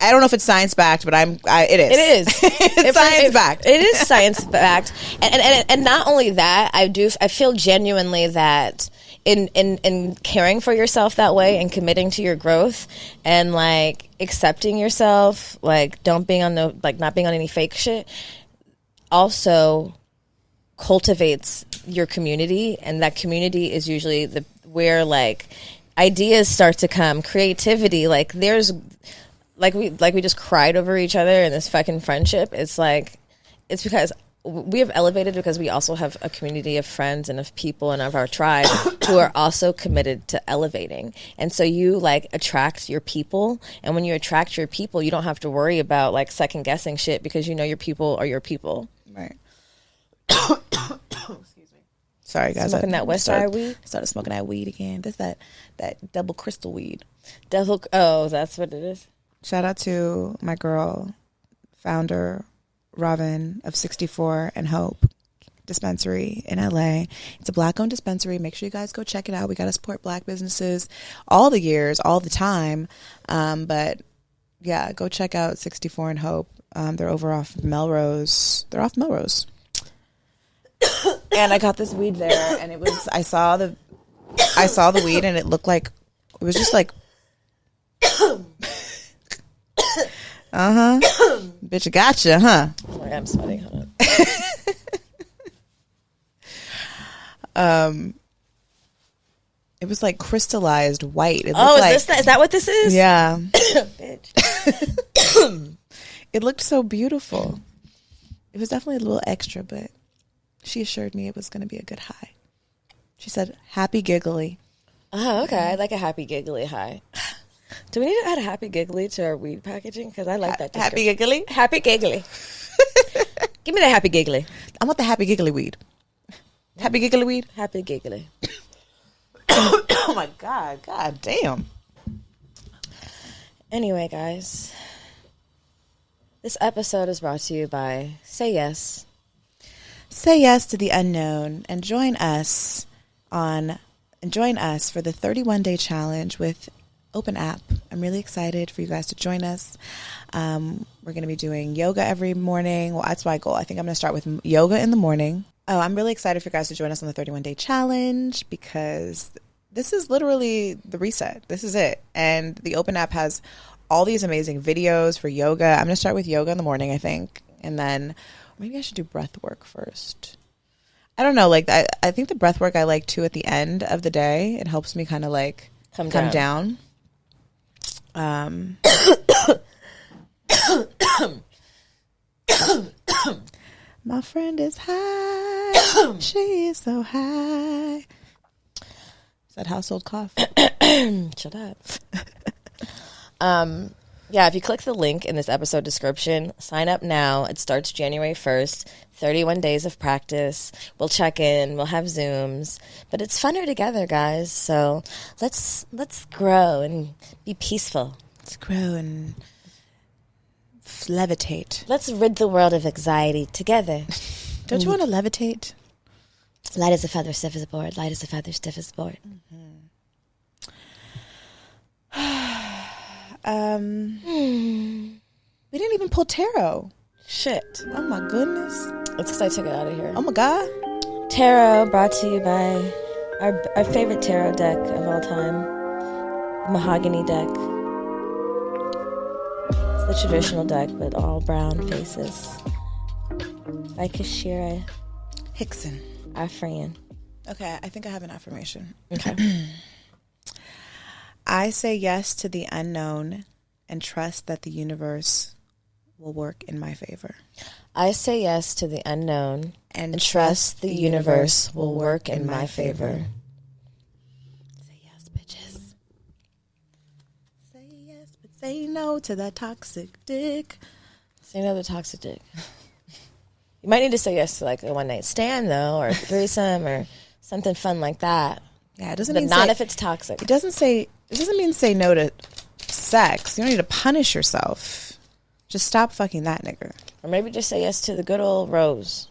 B: I don't know if it's science backed, but it is.
A: It is.
B: It's science backed.
A: It is science backed. And not only that, I feel genuinely that in caring for yourself that way and committing to your growth and like accepting yourself, like not being on any fake shit, also cultivates your community. And that community is usually where like ideas start to come, creativity. Like, there's we just cried over each other in this fucking friendship. It's because we have elevated because we also have a community of friends and of people and of our tribe who are also committed to elevating. And so you like attract your people. And when you attract your people, you don't have to worry about like second guessing shit because you know your people are your people.
B: Right. Excuse me. Sorry, guys.
A: Smoking that West Side weed?
B: Started smoking that weed again. That's that double crystal weed.
A: Oh, that's what it is.
B: Shout out to my girl, founder Robin of 64 and Hope dispensary in LA. It's a Black-owned dispensary. Make sure you guys go check it out. We got to support Black businesses all the years, all the time. But yeah, go check out 64 and Hope. They're over off Melrose. They're off Melrose. And I got this weed there, and I saw the weed, and it looked like it was just like. Bitch, I gotcha, huh?
A: Oh my God, I'm sweating. Hold
B: on. It was like crystallized white. It
A: is that what this is?
B: Yeah.
A: Bitch.
B: It looked so beautiful. It was definitely a little extra, but she assured me it was going to be a good high. She said, happy giggly.
A: Oh, okay. I like a happy giggly high. Do we need to add a happy giggly to our weed packaging? Because I like that.
B: Happy giggly?
A: Happy giggly. Give me the happy giggly.
B: I want the happy giggly weed. Happy giggly weed?
A: Happy giggly.
B: Oh my God. God damn.
A: Anyway, guys. This episode is brought to you by Say Yes.
B: Say yes to the unknown and join us for the 31-day challenge with open app. I'm really excited for you guys to join us. We're going to be doing yoga every morning. Well, that's my goal. I think I'm going to start with yoga in the morning. Oh, I'm really excited for you guys to join us on the 31-day challenge because this is literally the reset. This is it. And the Open app has all these amazing videos for yoga. I'm going to start with yoga in the morning, I think. And then maybe I should do breath work first. I don't know. Like, I think the breath work I like too at the end of the day. It helps me kind of like come down. My friend is high. She is so high. Is that household cough?
A: Shut up. Yeah, if you click the link in this episode description, sign up now. It starts January 1st, 31 days of practice. We'll check in, we'll have Zooms, but it's funner together, guys. So let's grow and be peaceful.
B: Let's grow and levitate.
A: Let's rid the world of anxiety together.
B: Don't you want to levitate?
A: Light as a feather, stiff as a board. Light as a feather, stiff as a board.
B: We didn't even pull tarot.
A: Shit.
B: Oh my goodness.
A: It's because I took it out of here.
B: Oh my God.
A: Tarot brought to you by our favorite tarot deck of all time, the Mahogany deck. It's the traditional deck, but all brown faces. By Kashira
B: Hickson.
A: Our friend.
B: Okay, I think I have an affirmation.
A: Okay.
B: I say yes to the unknown and trust that the universe will work in my favor.
A: I say yes to the unknown and trust the universe will work in my favor.
B: Say yes, bitches. Say yes, but say no to that toxic dick.
A: Say no to the toxic dick. You might need to say yes to like a one night stand though, or a threesome, or something fun like that.
B: Yeah, it doesn't
A: but
B: mean
A: not if it's toxic.
B: It doesn't mean say no to sex. You don't need to punish yourself. Just stop fucking that nigga.
A: Or maybe just say yes to the good old Rose.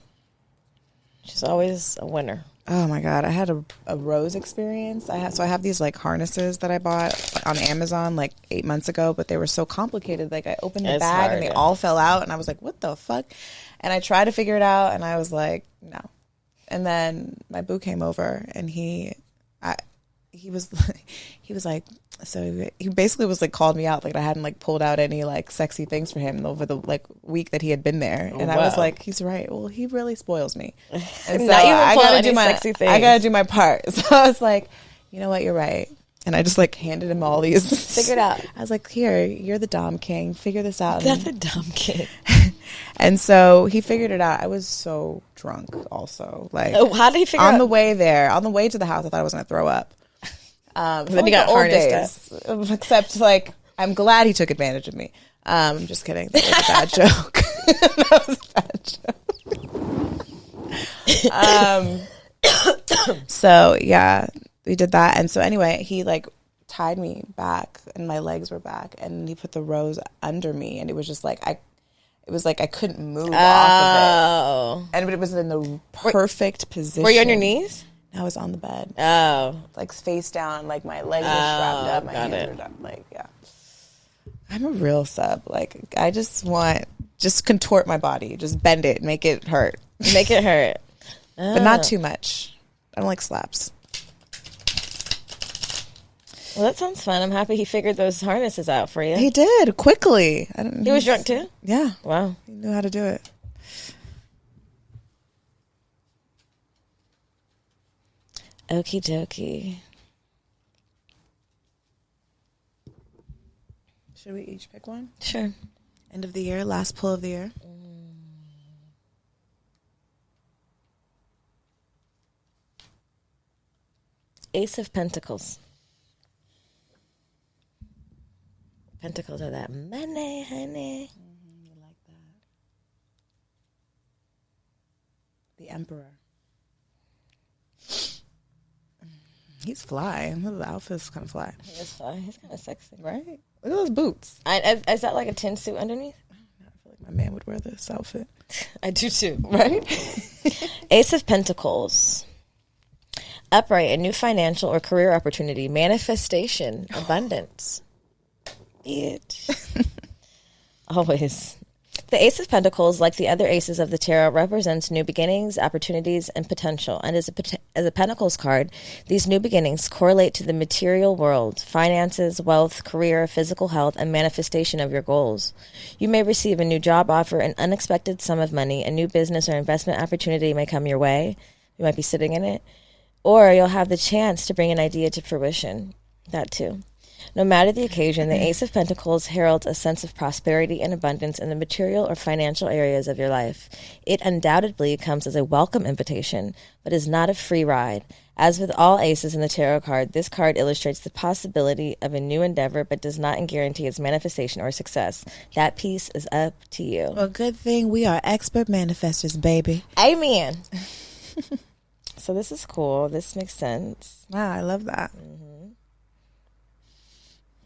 A: She's always a winner.
B: Oh my God, I had a rose experience. I have these like harnesses that I bought on Amazon like 8 months ago, but they were so complicated. Like I opened the bag and they all fell out, and I was like, "What the fuck?" And I tried to figure it out, and I was like, "No." And then my boo came over, and he was like, so he basically was like called me out, like I hadn't like pulled out any like sexy things for him over the like week that he had been there, and I was like, he's right. Well, he really spoils me, and so I gotta do my part. So I was like, you know what, you're right, and I just like handed him all these.
A: Figure it out.
B: I was like, here, you're the Dom King. Figure this out.
A: That's the Dom King.
B: And so he figured it out. I was so drunk, also. Like,
A: how did he figure
B: on the way to the house? I thought I was gonna throw up.
A: Then he got harnessed up.
B: Except, like, I'm glad he took advantage of me. I'm just kidding. That was a bad joke. That was a bad joke. So, yeah, we did that. And so, anyway, he, like, tied me back, and my legs were back, and he put the rose under me, and it was just, like, I couldn't move off of it. And it was in the perfect position.
A: Were you on your knees?
B: I was on the bed.
A: Oh.
B: Like face down, like my legs were strapped up, my hands were down. Like, yeah. I'm a real sub. Like, I just contort my body. Just bend it, make it hurt.
A: Make it hurt.
B: But not too much. I don't like slaps.
A: Well, that sounds fun. I'm happy he figured those harnesses out for you.
B: He did, quickly.
A: He was drunk too?
B: Yeah.
A: Wow.
B: He knew how to do it.
A: Okie dokie.
B: Should we each pick one?
A: Sure.
B: End of the year, last pull of the year.
A: Ace of Pentacles. Pentacles are that money, honey.
B: I like that. The Emperor. He's fly. The outfit's kind of fly.
A: He is fly. He's kind of sexy.
B: Right? Look at those boots.
A: Is that like a tin suit underneath?
B: I feel like my man would wear this outfit.
A: I do too.
B: Right?
A: Ace of Pentacles. Upright, a new financial or career opportunity. Manifestation. Abundance.
B: bitch.
A: Always. The Ace of Pentacles, like the other aces of the tarot, represents new beginnings, opportunities, and potential. And as a Pentacles card, these new beginnings correlate to the material world, finances, wealth, career, physical health, and manifestation of your goals. You may receive a new job offer, an unexpected sum of money, a new business or investment opportunity may come your way. You might be sitting in it. Or you'll have the chance to bring an idea to fruition. That too. No matter the occasion, the Ace of Pentacles heralds a sense of prosperity and abundance in the material or financial areas of your life. It undoubtedly comes as a welcome invitation, but is not a free ride. As with all aces in the tarot card, this card illustrates the possibility of a new endeavor, but does not guarantee its manifestation or success. That piece is up to you.
B: Well, good thing we are expert manifestors, baby.
A: Amen. So this is cool. This makes sense.
B: Wow, I love that.
A: Mm-hmm.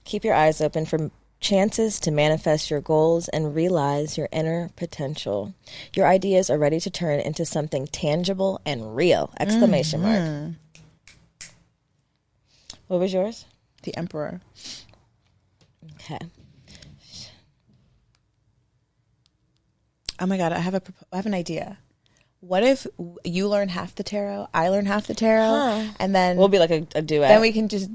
A: Keep your eyes open for chances to manifest your goals and realize your inner potential. Your ideas are ready to turn into something tangible and real! Exclamation mark. What was yours?
B: The Emperor.
A: Okay.
B: Oh my God, I have an idea. What if you learn half the tarot, I learn half the tarot, and then
A: we'll be like a duet.
B: Then we can just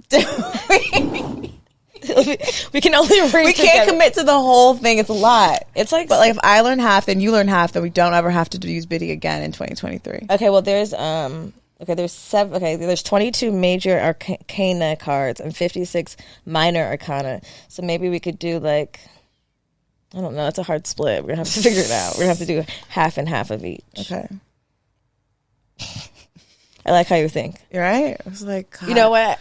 A: we can only read.
B: We can't commit to the whole thing. It's a lot.
A: It's like,
B: but like if I learn half, then you learn half, then we don't ever have to use Biddy again in 2023.
A: Okay. Well, there's there's 22 major arcana cards and 56 minor arcana. So maybe we could do like, I don't know. It's a hard split. We're gonna have to figure it out. We're gonna have to do half and half of each.
B: Okay.
A: I like how you think.
B: You're right. I was like, God.
A: You know what?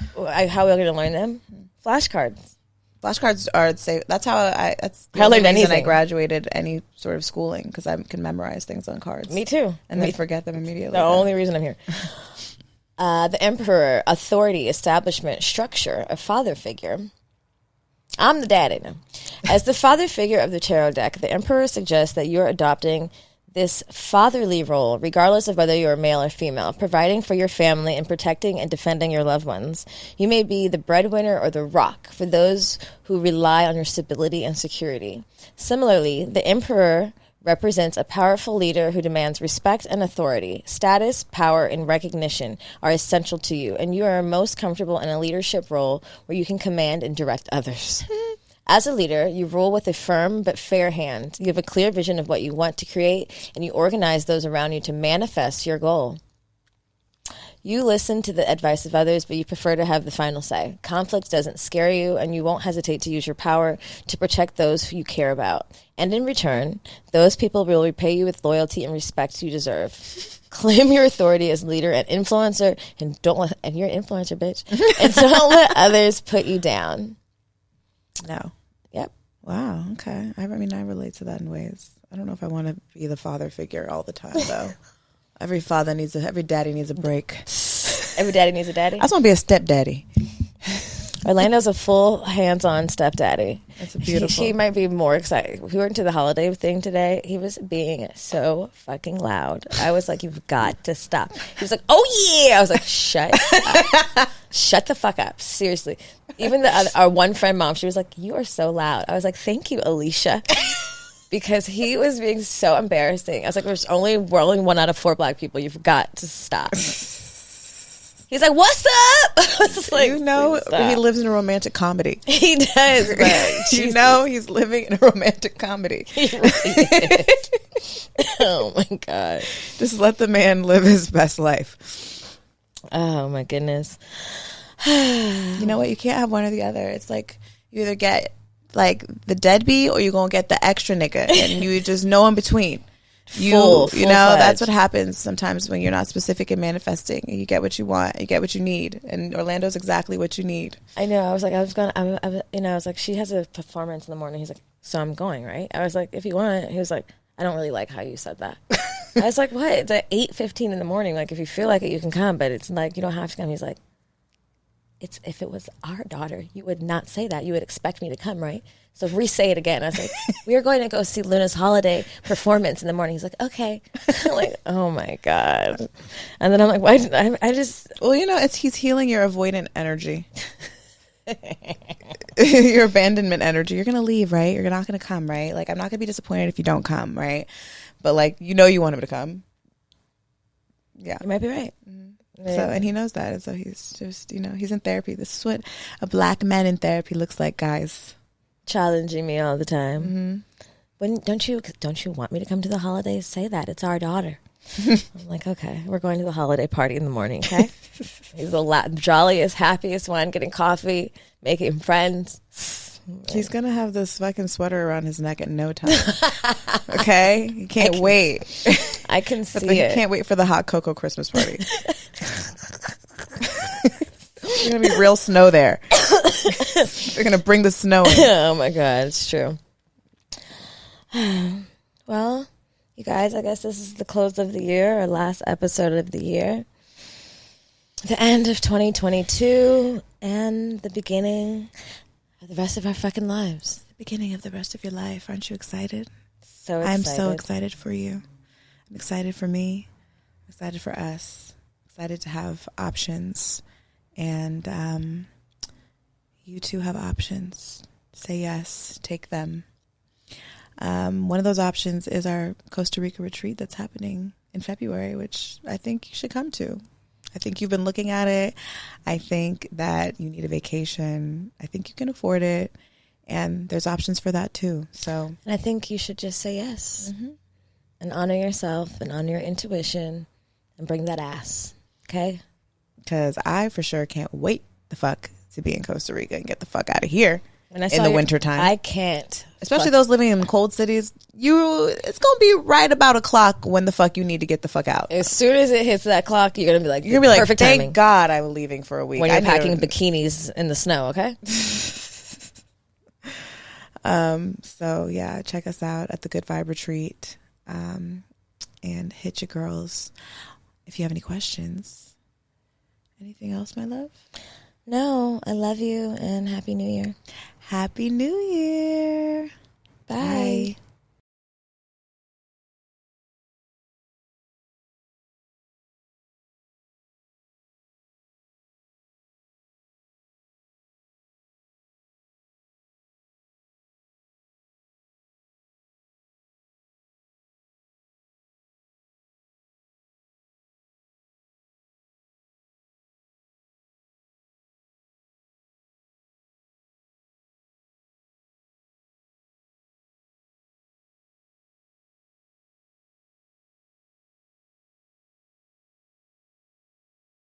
A: How we're gonna learn them? Flashcards.
B: Flashcards are safe. That's how that's the
A: I
B: only
A: learned
B: reason
A: anything.
B: I graduated any sort of schooling, because I can memorize things on cards.
A: Me too.
B: And then forget them immediately.
A: The only reason I'm here. The Emperor, authority, establishment, structure, a father figure. I'm the daddy now. As the father figure of the tarot deck, the Emperor suggests that you're adopting this fatherly role, regardless of whether you're male or female, providing for your family and protecting and defending your loved ones. You may be the breadwinner or the rock for those who rely on your stability and security. Similarly, the Emperor represents a powerful leader who demands respect and authority. Status, power, and recognition are essential to you, and you are most comfortable in a leadership role where you can command and direct others. As a leader, you rule with a firm but fair hand. You have a clear vision of what you want to create, and you organize those around you to manifest your goal. You listen to the advice of others, but you prefer to have the final say. Conflict doesn't scare you, and you won't hesitate to use your power to protect those who you care about. And in return, those people will repay you with loyalty and respect you deserve. Claim your authority as leader and influencer, and you're an influencer, bitch. And don't let others put you down.
B: No.
A: Yep.
B: Wow. Okay. I mean, I relate to that in ways. I don't know if I want to be the father figure all the time, though. Every daddy needs a break.
A: Every daddy needs a daddy?
B: I just want to be a stepdaddy.
A: Orlando's a full hands-on stepdaddy.
B: That's beautiful.
A: He might be more excited. We went to the holiday thing today. He was being so fucking loud. I was like, you've got to stop. He was like, oh yeah. I was like, shut up. Shut the fuck up. Seriously. Even our one friend mom, she was like, you are so loud. I was like, thank you, Alicia. Because he was being so embarrassing. I was like, we're only 1 out of 4 black people. You've got to stop. He's like, what's up? I was like,
B: he lives in a romantic comedy.
A: He does, but
B: he's living in a romantic comedy.
A: He really is. Oh my God.
B: Just let the man live his best life.
A: Oh my goodness.
B: You know what? You can't have one or the other. It's like you either get like the deadbeat or you're going to get the extra nigga, and you just know in between.
A: Full
B: That's what happens sometimes when you're not specific in manifesting. You get what you want, you get what you need, and Orlando's exactly what you need.
A: I know. I was like, she has a performance in the morning. He's like, so I'm going, right? I was like, if you want. He was like, I don't really like how you said that. I was like, what? It's at 8:15 in the morning. Like, if you feel like it, you can come, but it's like, you don't have to come. He's like, if it was our daughter, you would not say that. You would expect me to come, right? So re-say it again. I was like, we are going to go see Luna's holiday performance in the morning. He's like, okay. I'm like, oh my God. And then I'm like, why? I just.
B: Well, he's healing your avoidant energy. your abandonment energy. You're going to leave, right? You're not going to come, right? Like, I'm not going to be disappointed if you don't come, right? But, like, you want him to come. Yeah.
A: You might be right.
B: Mm-hmm. So, and he knows that. And so he's just, he's in therapy. This is what a black man in therapy looks like, guys.
A: Challenging me all the time.
B: Mm-hmm.
A: When don't you want me to come to the holidays? Say that. It's our daughter. I'm like, okay, we're going to the holiday party in the morning, okay? He's the jolliest, happiest one, getting coffee, making friends.
B: He's going to have this fucking sweater around his neck in no time. Okay? He can't wait.
A: I can see
B: He
A: it.
B: can't wait for the hot cocoa Christmas party. There's going to be real snow there. They're going to bring the snow in.
A: Oh, my God. It's true. Well, you guys, I guess this is the close of the year, our last episode of the year. The end of 2022 and the beginning of the rest of our fucking lives.
B: The beginning of the rest of your life. Aren't you excited?
A: So excited.
B: I'm so excited for you. I'm excited for me. I'm excited for us. Excited to have options. And you too have options. Say yes. Take them. One of those options is our Costa Rica retreat that's happening in February, which I think you should come to. I think you've been looking at it. I think that you need a vacation. I think you can afford it. And there's options for that too. So,
A: and I think you should just say yes and honor yourself and honor your intuition and bring that ass. Okay?
B: Because I for sure can't wait the fuck to be in Costa Rica and get the fuck out of here in the wintertime.
A: I can't.
B: Especially those living in cold cities. It's going to be right about o'clock when the fuck you need to get the fuck out.
A: As soon as it hits that clock, you're going to be like, perfect
B: thank
A: timing.
B: God I'm leaving for a week.
A: When you're packing bikinis in the snow, okay?
B: So yeah, check us out at the Good Vibe Retreat. And hit your girls if you have any questions. Anything else, my love?
A: No, I love you and Happy New Year.
B: Happy New Year.
A: Bye.